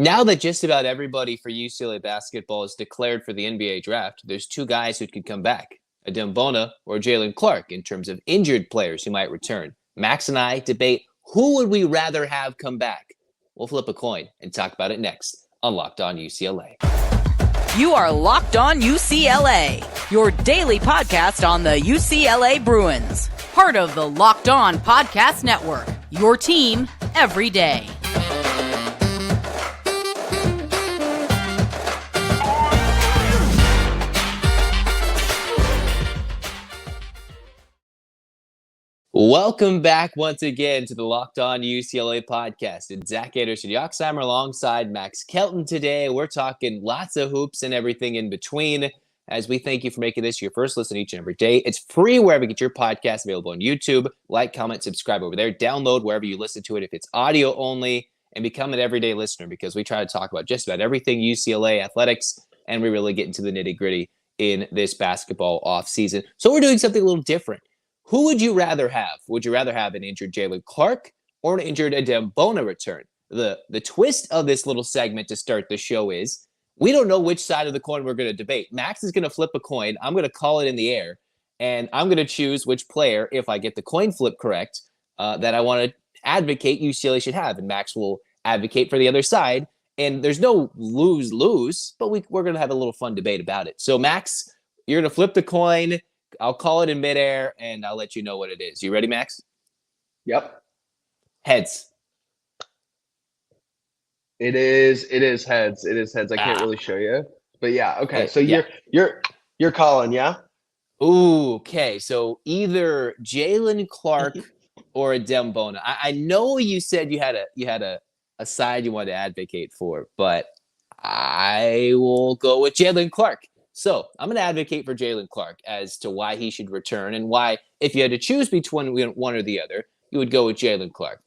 Now that just about everybody for UCLA basketball is declared for the NBA draft, there's two guys who could come back, Bona or Jalen Clark, in terms of injured players who might return. Max and I debate who would we rather have come back. We'll flip a coin and talk about it next on Locked On UCLA. You are Locked On UCLA, your daily podcast on the UCLA Bruins. Part of the Locked On Podcast Network, your team every day. Welcome back once again to the Locked On UCLA podcast. It's Zach Anderson-Yoxsimer alongside Max Kelton today. We're talking lots of hoops and everything in between as we thank you for making this your first listen each and every day. It's free wherever you get your podcast, available on YouTube. Like, comment, subscribe over there. Download wherever you listen to it if it's audio only, and become an everyday listener because we try to talk about just about everything UCLA athletics, and we really get into the nitty-gritty in this basketball offseason. So we're doing something a little different. Who would you rather have? Would you rather have an injured Jalen Clark or an injured Bona return? The twist of this little segment to start the show is we don't know which side of the coin we're going to debate. Max is going to flip a coin. I'm going to call it in the air, and I'm going to choose which player, if I get the coin flip correct, that I want to advocate UCLA should have. And Max will advocate for the other side. And there's no lose-lose, but we're going to have a little fun debate about it. So, Max, you're going to flip the coin. I'll call it in midair, and I'll let you know what it is. You ready, Max? Yep. Heads. It is heads. It is heads. I can't really show you, but yeah. Okay. So you're calling, yeah? Ooh, okay. So either Jalen Clark or Bona. I know you said you had a side you wanted to advocate for, but I will go with Jalen Clark. So I'm going to advocate for Jalen Clark as to why he should return and why, if you had to choose between one or the other, you would go with Jalen Clark.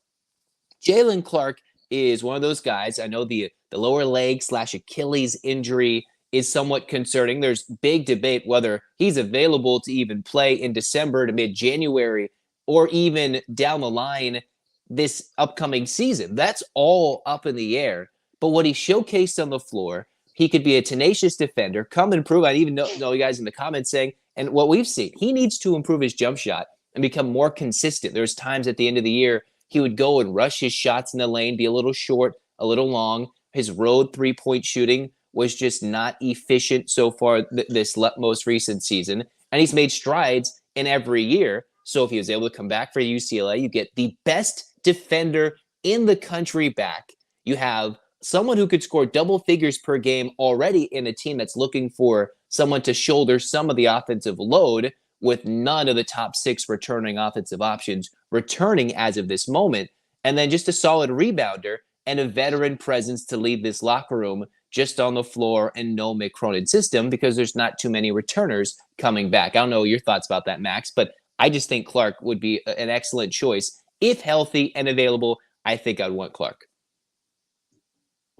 Jalen Clark is one of those guys. I know the lower leg / Achilles injury is somewhat concerning. There's big debate whether he's available to even play in December to mid-January or even down the line this upcoming season. That's all up in the air. But what he showcased on the floor, he could be a tenacious defender, come and improve. I even know you guys in the comments saying, and what we've seen, he needs to improve his jump shot and become more consistent. There's times at the end of the year, he would go and rush his shots in the lane, be a little short, a little long. His road three-point shooting was just not efficient so far this most recent season. And he's made strides in every year. So if he was able to come back for UCLA, you get the best defender in the country back. You have someone who could score double figures per game already in a team that's looking for someone to shoulder some of the offensive load with none of the top 6 returning offensive options returning as of this moment. And then just a solid rebounder and a veteran presence to lead this locker room just on the floor and no Mick Cronin system because there's not too many returners coming back. I don't know your thoughts about that, Max, but I just think Clark would be an excellent choice. If healthy and available, I think I'd want Clark.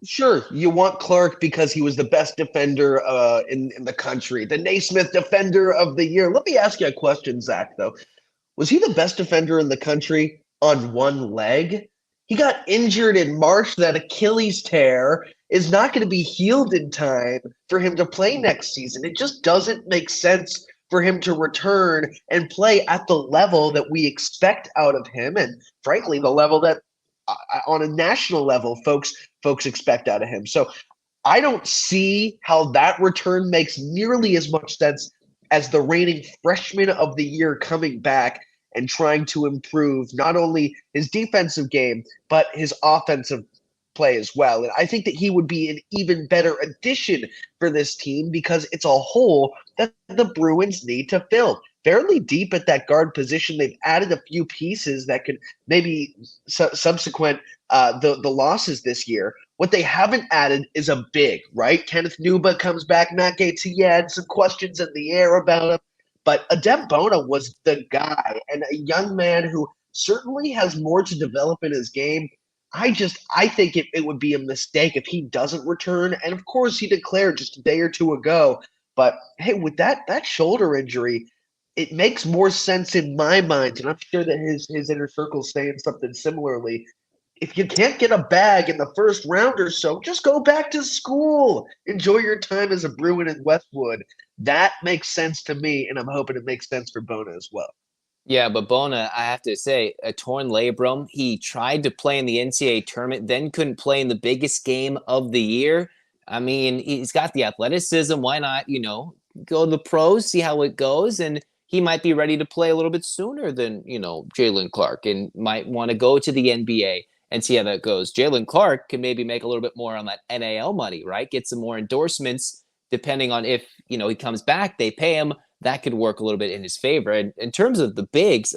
Sure, you want Clark because he was the best defender in the country, the Naismith Defender of the Year. Let me ask you a question, Zach, though. Was he the best defender in the country on one leg? He got injured in March. That Achilles tear is not going to be healed in time for him to play next season. It just doesn't make sense for him to return and play at the level that we expect out of him, and frankly, the level that on a national level folks expect out of him. So I don't see how that return makes nearly as much sense as the reigning freshman of the year coming back and trying to improve not only his defensive game, but his offensive play as well. And I think that he would be an even better addition for this team because it's a hole that the Bruins need to fill. Fairly deep at that guard position. They've added a few pieces that could maybe subsequent the losses this year. What they haven't added is a big, right? Kenneth Nuba comes back. Matt Gates, he had some questions in the air about him. But Bona was the guy, and a young man who certainly has more to develop in his game. I think it would be a mistake if he doesn't return. And of course, he declared just a day or two ago. But hey, with that shoulder injury, it makes more sense in my mind, and I'm sure that his inner circle is saying something similarly. if you can't get a bag in the first round or so, just go back to school. Enjoy your time as a Bruin in Westwood. That makes sense to me, and I'm hoping it makes sense for Bona as well. Yeah, but Bona, I have to say, a torn labrum. He tried to play in the NCAA tournament, then couldn't play in the biggest game of the year. I mean, he's got the athleticism. Why not, go to the pros, see how it goes, and he might be ready to play a little bit sooner than, Jalen Clark, and might want to go to the NBA and see how that goes. Jalen Clark can maybe make a little bit more on that NIL money, right? Get some more endorsements, depending on if, he comes back, they pay him. That could work a little bit in his favor. And in terms of the bigs,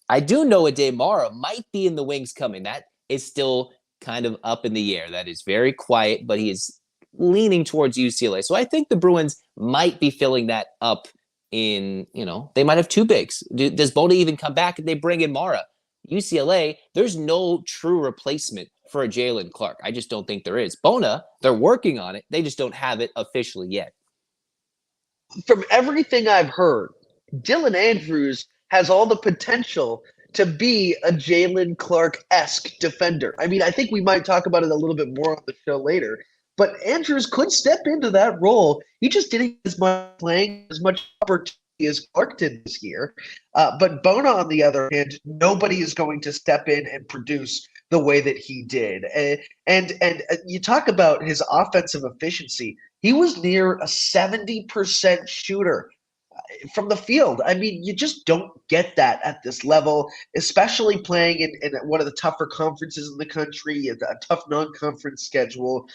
I do know Ade Mara might be in the wings coming. That is still kind of up in the air. That is very quiet, but he is leaning towards UCLA. So I think the Bruins might be filling that up in, they might have two bigs. Does Bona even come back if they bring in Mara? UCLA, there's no true replacement for a Jalen Clark. I just don't think there is. Bona, they're working on it. They just don't have it officially yet. From everything I've heard, Dylan Andrews has all the potential to be a Jalen Clark-esque defender. I mean, I think we might talk about it a little bit more on the show later, but Andrews could step into that role. He just didn't get as much playing, as much opportunity as Clark did this year. But Bona, on the other hand, nobody is going to step in and produce the way that he did. And you talk about his offensive efficiency. He was near a 70% shooter from the field. I mean, you just don't get that at this level, especially playing in one of the tougher conferences in the country, a tough non-conference schedule.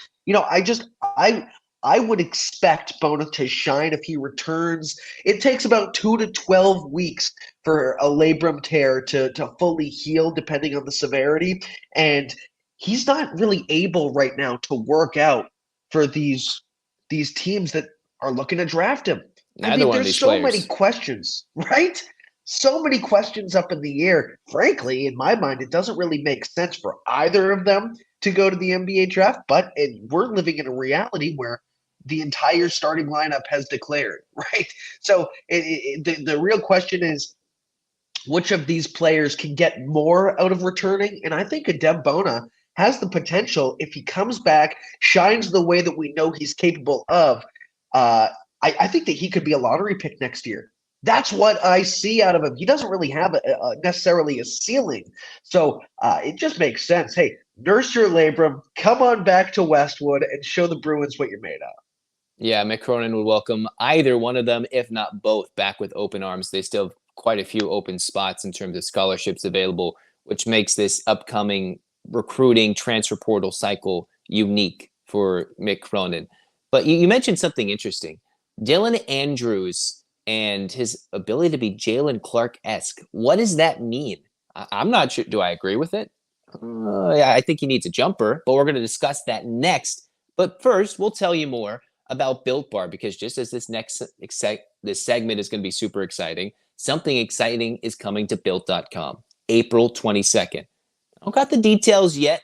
I would expect Bona to shine if he returns. It takes about 2 to 12 weeks for a labrum tear to fully heal, depending on the severity. And he's not really able right now to work out for these teams that are looking to draft him. There's so many questions, right? So many questions up in the air. Frankly, in my mind, it doesn't really make sense for either of them to go to the NBA draft, but we're living in a reality where the entire starting lineup has declared, right? So the real question is, which of these players can get more out of returning? And I think Adem Bona has the potential, if he comes back, shines the way that we know he's capable of. I think that he could be a lottery pick next year. That's what I see out of him. He doesn't really have necessarily a ceiling. So it just makes sense. Hey, nurse your labrum, come on back to Westwood and show the Bruins what you're made of. Yeah, Mick Cronin would welcome either one of them, if not both, back with open arms. They still have quite a few open spots in terms of scholarships available, which makes this upcoming recruiting transfer portal cycle unique for Mick Cronin. But you mentioned something interesting. Dylan Andrews and his ability to be Jalen Clark-esque. What does that mean? I'm not sure. Do I agree with it? Yeah, I think he needs a jumper, but we're going to discuss that next. But first, we'll tell you more about Built Bar, because just as this segment is going to be super exciting, something exciting is coming to Built.com, April 22nd. I don't got the details yet,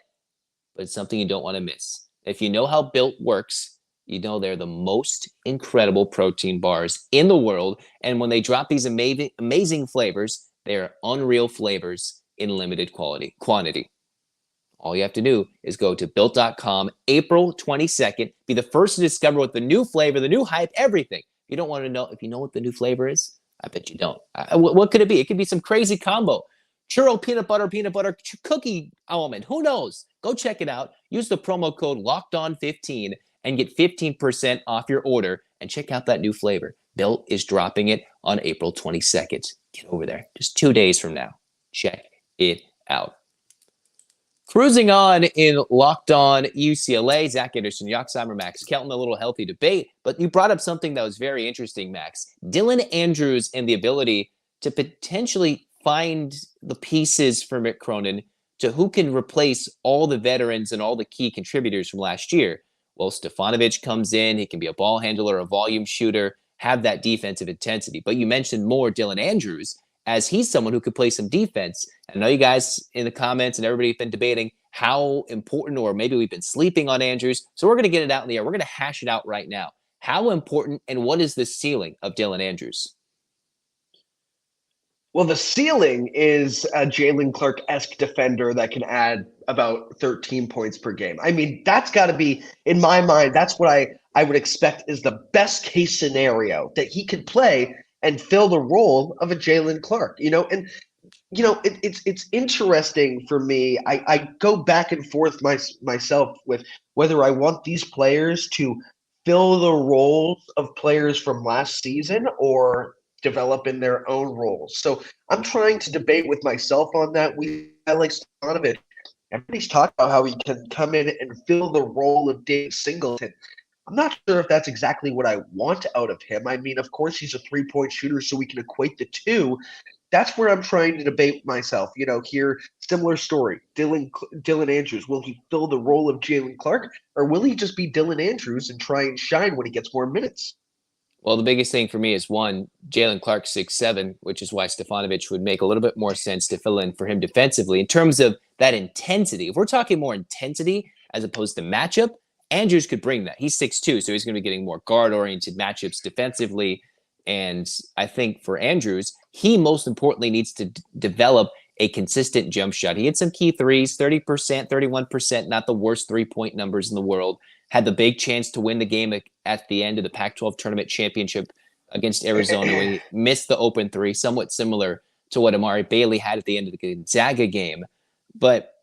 but it's something you don't want to miss. If you know how Built works, you know they're the most incredible protein bars in the world. And when they drop these amazing flavors, they're unreal flavors in limited quantity. All you have to do is go to Built.com, April 22nd. Be the first to discover what the new flavor, the new hype, everything. If you don't want to know, if you know what the new flavor is, I bet you don't. What could it be? It could be some crazy combo. Churro peanut butter cookie almond. Who knows? Go check it out. Use the promo code LOCKEDON15 and get 15% off your order. And check out that new flavor. Built is dropping it on April 22nd. Get over there. Just 2 days from now. Check it out. Cruising on in Locked On UCLA, Zach Anderson-Yoxsimer, Max Kelton, a little healthy debate, but you brought up something that was very interesting, Max. Dylan Andrews and the ability to potentially find the pieces for Mick Cronin to who can replace all the veterans and all the key contributors from last year. Well, Stefanovic comes in, he can be a ball handler, a volume shooter, have that defensive intensity. But you mentioned more Dylan Andrews, as he's someone who could play some defense. I know you guys in the comments and everybody have been debating how important, or maybe we've been sleeping on Andrews. So we're going to get it out in the air. We're going to hash it out right now. How important and what is the ceiling of Dylan Andrews? Well, the ceiling is a Jalen Clark-esque defender that can add about 13 points per game. I mean, that's got to be, in my mind, that's what I would expect is the best case scenario, that he could play and fill the role of a Jalen Clark, and it's interesting for me. I go back and forth myself with whether I want these players to fill the roles of players from last season or develop in their own roles. So I'm trying to debate with myself on that. I like Stefanovic. Everybody's talking about how he can come in and fill the role of Dave Singleton. I'm not sure if that's exactly what I want out of him. I mean, of course, he's a three-point shooter, so we can equate the two. That's where I'm trying to debate myself. Here, similar story. Dylan Andrews, will he fill the role of Jalen Clark, or will he just be Dylan Andrews and try and shine when he gets more minutes? Well, the biggest thing for me is one, Jalen Clark 6'7", which is why Stefanovic would make a little bit more sense to fill in for him defensively. In terms of that intensity, if we're talking more intensity as opposed to matchup, Andrews could bring that. He's 6'2", so he's going to be getting more guard-oriented matchups defensively. And I think for Andrews, he most importantly needs to develop a consistent jump shot. He had some key threes, 30%, 31%, not the worst three-point numbers in the world. Had the big chance to win the game at the end of the Pac-12 tournament championship against Arizona when he missed the open three, somewhat similar to what Amari Bailey had at the end of the Gonzaga game. But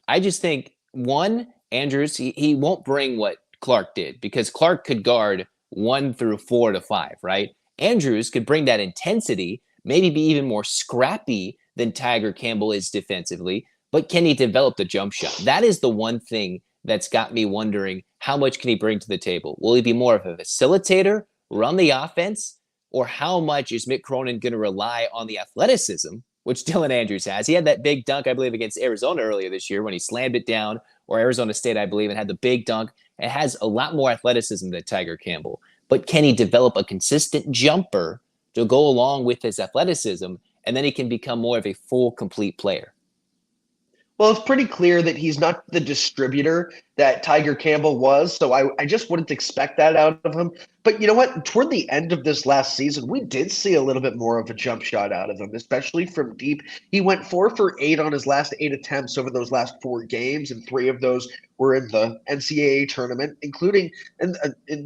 I just think, one, Andrews, he won't bring what Clark did, because Clark could guard 1 through 4 to 5, right? Andrews could bring that intensity, maybe be even more scrappy than Tiger Campbell is defensively, but can he develop the jump shot? That is the one thing that's got me wondering, how much can he bring to the table? Will he be more of a facilitator, run the offense, or how much is Mick Cronin going to rely on the athleticism, which Dylan Andrews has? He had that big dunk, I believe, against Arizona earlier this year when he slammed it down, or Arizona State, I believe, and had the big dunk. It has a lot more athleticism than Tiger Campbell. But can he develop a consistent jumper to go along with his athleticism, and then he can become more of a full, complete player? Well, it's pretty clear that he's not the distributor that Tiger Campbell was, so I just wouldn't expect that out of him. But you know what? Toward the end of this last season, we did see a little bit more of a jump shot out of him, especially from deep. He went 4 for 8 on his last 8 attempts over those last 4 games, and 3 of those were in the NCAA tournament, including and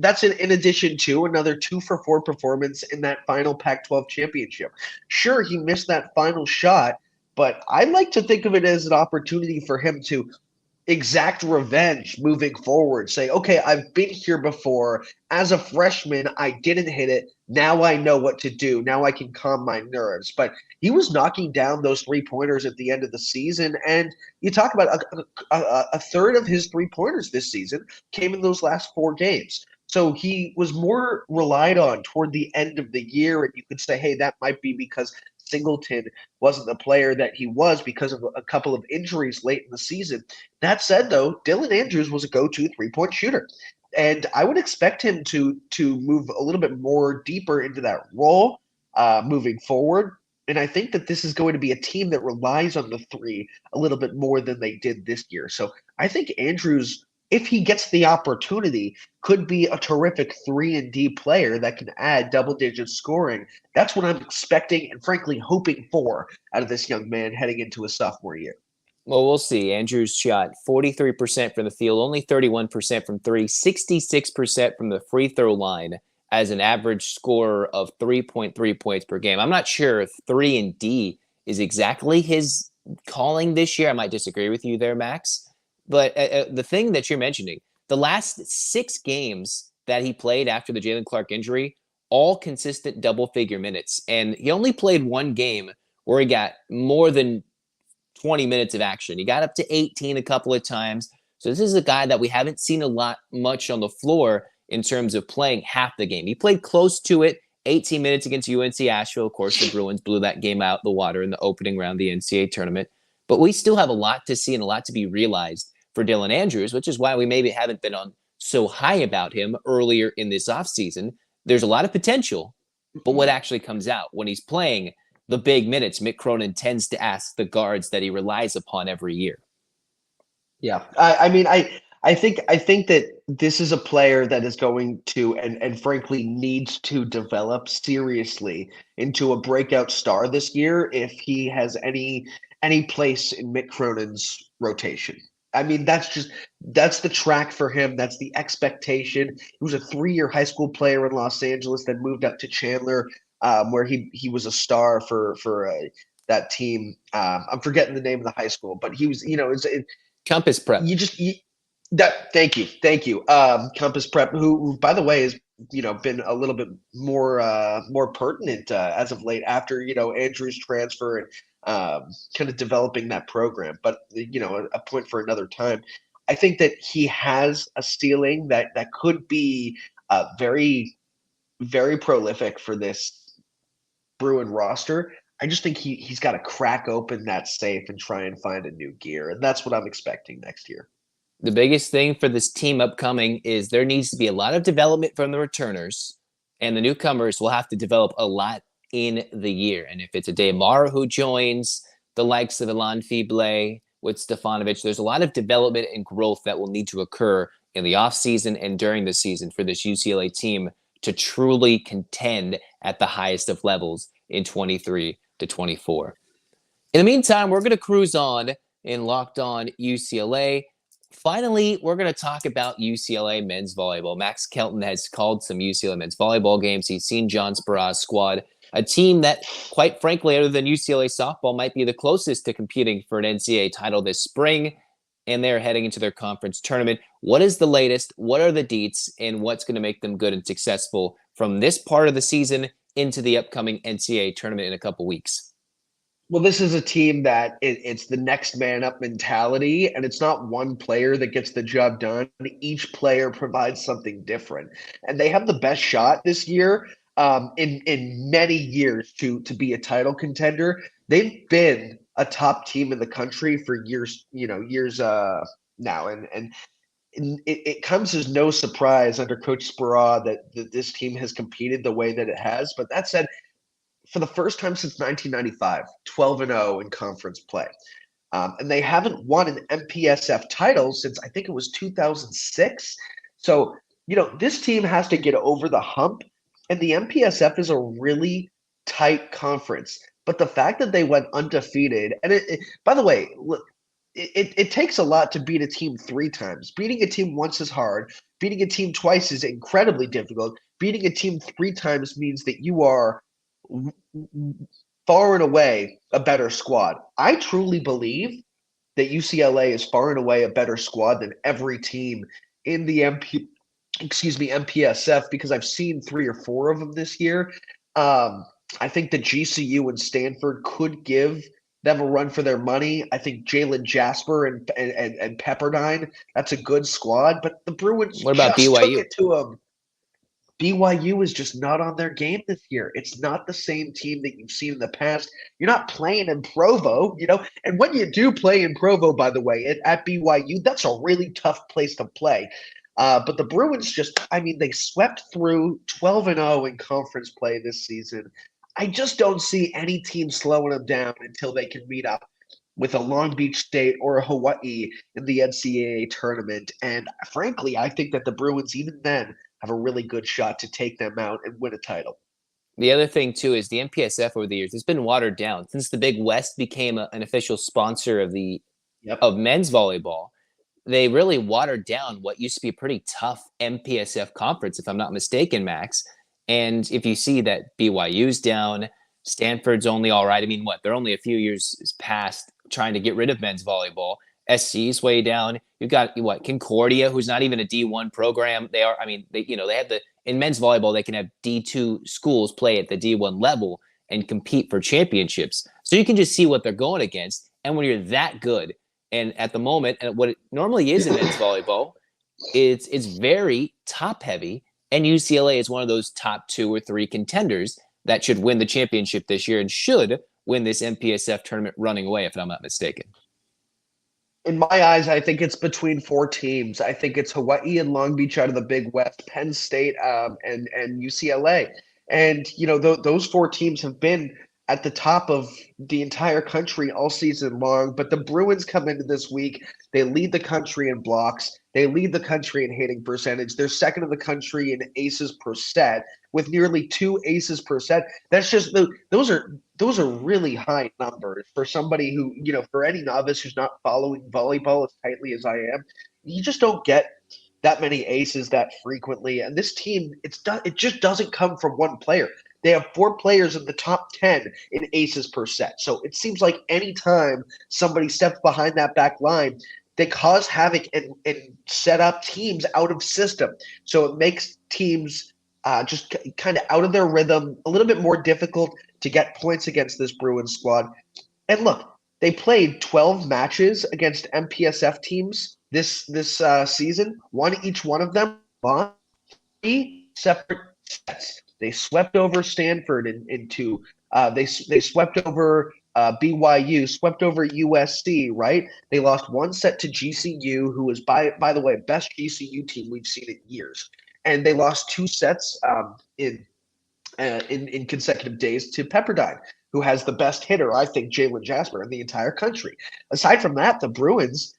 that's in addition to another 2 for 4 performance in that final Pac-12 championship. Sure, he missed that final shot, but I like to think of it as an opportunity for him to exact revenge moving forward. Say, okay, I've been here before. As a freshman, I didn't hit it. Now I know what to do. Now I can calm my nerves. But he was knocking down those three-pointers at the end of the season. And you talk about a third of his three-pointers this season came in those last 4 games. So he was more relied on toward the end of the year. And you could say, hey, that might be because Singleton wasn't the player that he was because of a couple of injuries late in the season. That said, though, Dylan Andrews was a go-to three-point shooter. And I would expect him to move a little bit more deeper into that role moving forward. And I think that this is going to be a team that relies on the three a little bit more than they did this year. So I think Andrews, if he gets the opportunity, could be a terrific 3-and-D player that can add double-digit scoring. That's what I'm expecting and, frankly, hoping for out of this young man heading into his sophomore year. Well, we'll see. Andrews shot 43% from the field, only 31% from 3, 66% from the free throw line as an average scorer of 3.3 points per game. I'm not sure if 3-and-D is exactly his calling this year. I might disagree with you there, Max. But the thing that you're mentioning, the last 6 games that he played after the Jalen Clark injury, all consistent double-figure minutes. And he only played 1 game where he got more than 20 minutes of action. He got up to 18 a couple of times. So this is a guy that we haven't seen much on the floor in terms of playing half the game. He played close to it, 18 minutes against UNC Asheville. Of course, the Bruins blew that game out the water in the opening round of the NCAA tournament. But we still have a lot to see and a lot to be realized for Dylan Andrews, which is why we maybe haven't been on so high about him earlier in this offseason. There's a lot of potential, but what actually comes out when he's playing the big minutes, Mick Cronin tends to ask the guards that he relies upon every year. Yeah, I I think that this is a player that is going to and frankly needs to develop seriously into a breakout star this year if he has any place in Mick Cronin's rotation. I mean, that's the track for him. That's the expectation. He was a 3-year high school player in Los Angeles, then moved up to Chandler, where he was a star for that team. I'm forgetting the name of the high school, but he was, Compass Prep. Thank you. Compass Prep, who by the way has been a little bit more pertinent as of late after Andrew's transfer and kind of developing that program. But a point for another time. I think that he has a ceiling that could be very, very prolific for this Bruin roster. I just think he's got to crack open that safe and try and find a new gear, and that's what I'm expecting next year. The biggest thing for this team upcoming is there needs to be a lot of development from the returners, and the newcomers will have to develop a lot in the year. And if it's a Daymar who joins, the likes of Ilan Fible with Stefanovic, there's a lot of development and growth that will need to occur in the offseason and during the season for this UCLA team to truly contend at the highest of levels in 23 to 24. In the meantime, we're going to cruise on in Locked On UCLA. Finally, we're going to talk about UCLA men's volleyball. Max Kelton has called some UCLA men's volleyball games. He's seen John Spera's squad, a team that, quite frankly, other than UCLA softball, might be the closest to competing for an NCAA title this spring, and they're heading into their conference tournament. What is the latest? What are the deets? And what's going to make them good and successful from this part of the season into the upcoming NCAA tournament in a couple weeks? Well, this is a team that it's the next man up mentality, and it's not one player that gets the job done. Each player provides something different, and they have the best shot this year in many years to be a title contender. They've been a top team in the country for years now, and it comes as no surprise under Coach Spera that this team has competed the way that it has. But that said, for the first time since 1995, 12-0 in conference play. And they haven't won an MPSF title since I think it was 2006. So, this team has to get over the hump. And the MPSF is a really tight conference. But the fact that they went undefeated, and by the way, it takes a lot to beat a team 3 times. Beating a team once is hard. Beating a team twice is incredibly difficult. Beating a team 3 times means that you are far and away a better squad. I truly believe that UCLA is far and away a better squad than every team in the MPSF because I've seen 3 or 4 of them this year. I think that GCU and Stanford could give them a run for their money. I think Jalen Jasper and Pepperdine, that's a good squad, but the Bruins what about just BYU? Took it to them. BYU is just not on their game this year. It's not the same team that you've seen in the past. You're not playing in Provo, and when you do play in Provo, by the way, at BYU, that's a really tough place to play. But the Bruins they swept through 12-0 in conference play this season. I just don't see any team slowing them down until they can meet up with a Long Beach State or a Hawaii in the NCAA tournament. And frankly, I think that the Bruins, even then, have a really good shot to take them out and win a title. The other thing, too, is the MPSF over the years has been watered down. Since the Big West became an official sponsor of men's volleyball, they really watered down what used to be a pretty tough MPSF conference, if I'm not mistaken, Max. And if you see that BYU's down, Stanford's only all right. I mean, they're only a few years past trying to get rid of men's volleyball. SC's way down. You've got Concordia, who's not even a D1 program. They have in men's volleyball, they can have D2 schools play at the D1 level and compete for championships. So you can just see what they're going against. And when you're that good, and at the moment, and what it normally is in men's volleyball, it's very top heavy. And UCLA is one of those top 2 or 3 contenders that should win the championship this year and should win this MPSF tournament running away, if I'm not mistaken. In my eyes, I think it's between 4 teams. I think it's Hawaii and Long Beach out of the Big West, Penn State, and UCLA. And, those 4 teams have been at the top of the entire country all season long. But the Bruins come into this week. They lead the country in blocks. They lead the country in hitting percentage. They're second in the country in aces per set with nearly 2 aces per set. That's just those are really high numbers for somebody who, for any novice who's not following volleyball as tightly as I am. You just don't get that many aces that frequently. And this team, it just doesn't come from one player. They have 4 players in the top 10 in aces per set. So it seems like anytime somebody steps behind that back line, they cause havoc and set up teams out of system. So it makes teams just kind of out of their rhythm, a little bit more difficult to get points against this Bruins squad. And look, they played 12 matches against MPSF teams this season, won each one of them, won 3 separate sets. They swept over Stanford in 2. They swept over BYU, swept over USC, right? They lost 1 set to GCU, who was, by the way, best GCU team we've seen in years. And they lost 2 sets in consecutive days to Pepperdine, who has the best hitter, I think, Jalen Jasper, in the entire country. Aside from that, the Bruins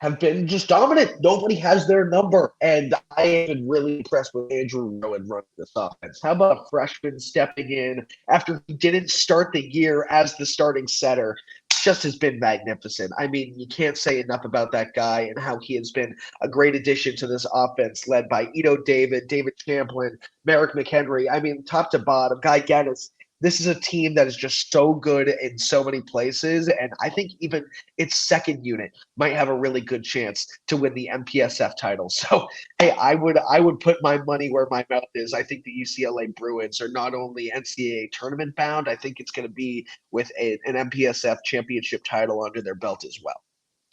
have been just dominant. Nobody has their number. And I have been really impressed with Andrew Rowan running this offense. How about a freshman stepping in after he didn't start the year as the starting setter? Just has been magnificent. I mean, you can't say enough about that guy and how he has been a great addition to this offense led by Ito David Champlin, Merrick McHenry. I mean, top to bottom, Guy Gaddis. This is a team that is just so good in so many places, and I think even its second unit might have a really good chance to win the MPSF title. So, hey, I would put my money where my mouth is. I think the UCLA Bruins are not only NCAA tournament bound, I think it's going to be with an MPSF championship title under their belt as well.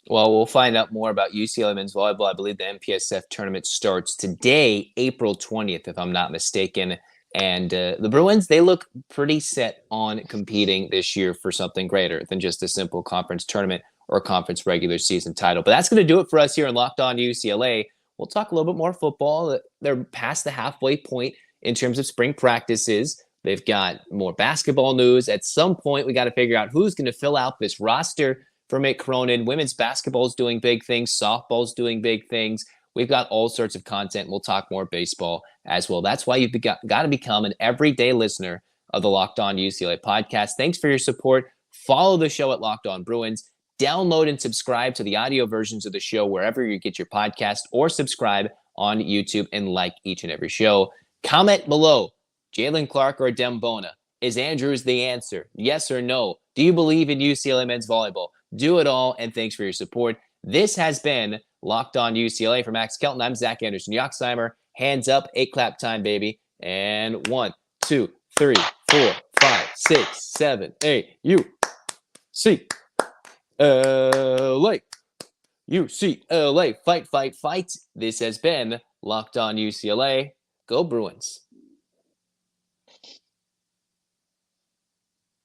Well, we'll find out more about UCLA men's volleyball. I believe the MPSF tournament starts today, April 20th, if I'm not mistaken. And the Bruins, they look pretty set on competing this year for something greater than just a simple conference tournament or conference regular season title. But that's going to do it for us here in Locked On UCLA. We'll talk a little bit more football. They're past the halfway point in terms of spring practices. They've got more basketball news. At some point, we got to figure out who's going to fill out this roster for Mick Cronin. Women's basketball is doing big things. Softball's doing big things. We've got all sorts of content. We'll talk more baseball as well. That's why you've got to become an everyday listener of the Locked On UCLA podcast. Thanks for your support. Follow the show at Locked On Bruins. Download and subscribe to the audio versions of the show wherever you get your podcast, or subscribe on YouTube and like each and every show. Comment below. Jalen Clark or Bona? Is Andrews the answer? Yes or no? Do you believe in UCLA men's volleyball? Do it all, and thanks for your support. This has been Locked On UCLA. For Max Kelton, I'm Zach Anderson-Yoxsimer. Hands up, 8 clap time, baby. And 1, 2, 3, 4, 5, 6, 7, 8. UCLA. UCLA. Fight, fight, fight. This has been Locked On UCLA. Go Bruins.